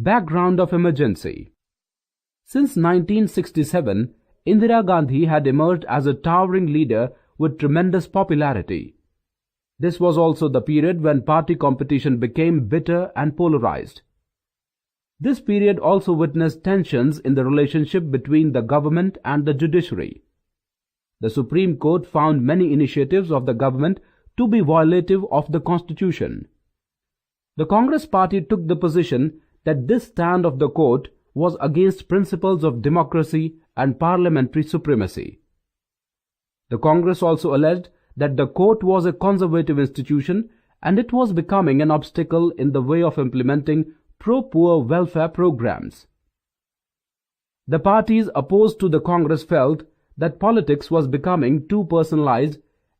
Background of emergency. Since 1967, Indira Gandhi had emerged as a towering leader with tremendous popularity. This was also the period when party competition became bitter and polarized. This period also witnessed tensions in the relationship between the government and the judiciary. The Supreme Court found many initiatives of the government to be violative of the Constitution. The Congress party took the position that this stand of the court was against principles of democracy and parliamentary supremacy. The Congress also alleged that the court was a conservative institution and it was becoming an obstacle in the way of implementing pro-poor welfare programs. The parties opposed to the Congress felt that politics was becoming too personalized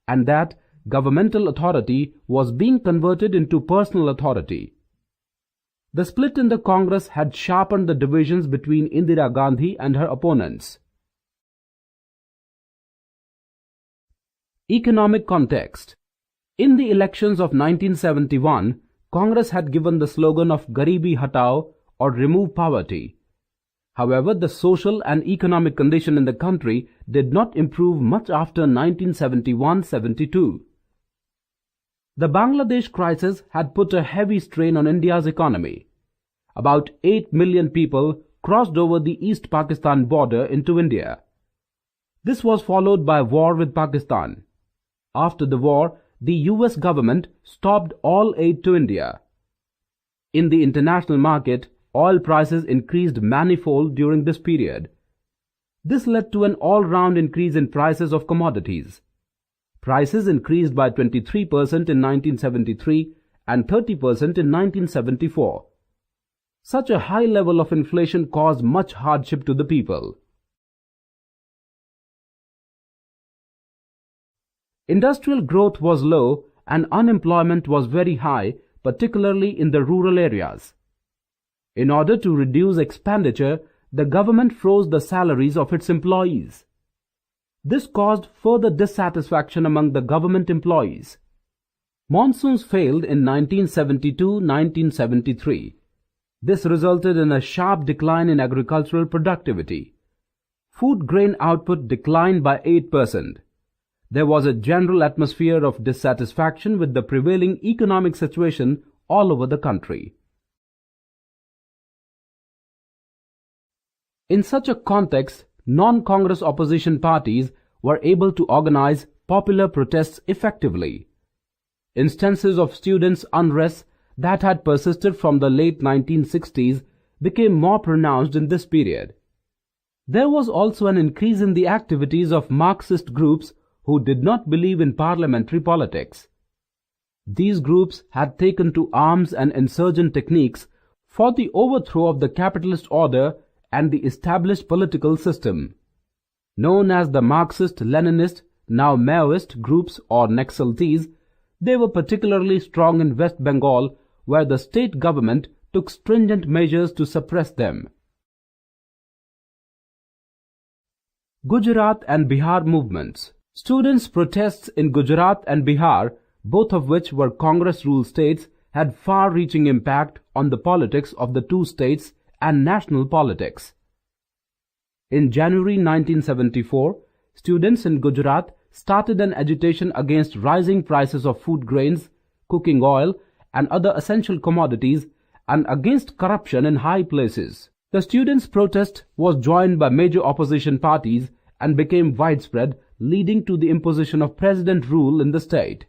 and that governmental authority was being converted into personal authority. The split in the Congress had sharpened the divisions between Indira Gandhi and her opponents. Economic context. In the elections of 1971, Congress had given the slogan of Garibi Hatao or remove poverty. However, the social and economic condition in the country did not improve much after 1971-72. The Bangladesh crisis had put a heavy strain on India's economy. About 8 million people crossed over the East Pakistan border into India. This was followed by war with Pakistan. After the war, the US government stopped all aid to India. In the international market, oil prices increased manifold during this period. This led to an all-round increase in prices of commodities. Prices increased by 23% in 1973 and 30% in 1974. Such a high level of inflation caused much hardship to the people. Industrial growth was low and unemployment was very high, particularly in the rural areas. In order to reduce expenditure, the government froze the salaries of its employees. This caused further dissatisfaction among the government employees. Monsoons failed in 1972-1973. This resulted in a sharp decline in agricultural productivity. Food grain output declined by 8%. There was a general atmosphere of dissatisfaction with the prevailing economic situation all over the country. In such a context, non-Congress opposition parties were able to organize popular protests effectively. Instances of students' unrest that had persisted from the late 1960s became more pronounced in this period. There was also an increase in the activities of Marxist groups who did not believe in parliamentary politics. These groups had taken to arms and insurgent techniques for the overthrow of the capitalist order and the established political system. Known as the Marxist-Leninist, now Maoist groups or Naxalites, they were particularly strong in West Bengal, where the state government took stringent measures to suppress them. Gujarat and Bihar movements. Students' protests in Gujarat and Bihar, both of which were Congress-ruled states, had far-reaching impact on the politics of the two states and national politics. In January 1974, students in Gujarat started an agitation against rising prices of food grains, cooking oil, and other essential commodities, and against corruption in high places. The students' protest was joined by major opposition parties and became widespread, leading to the imposition of president rule in the state.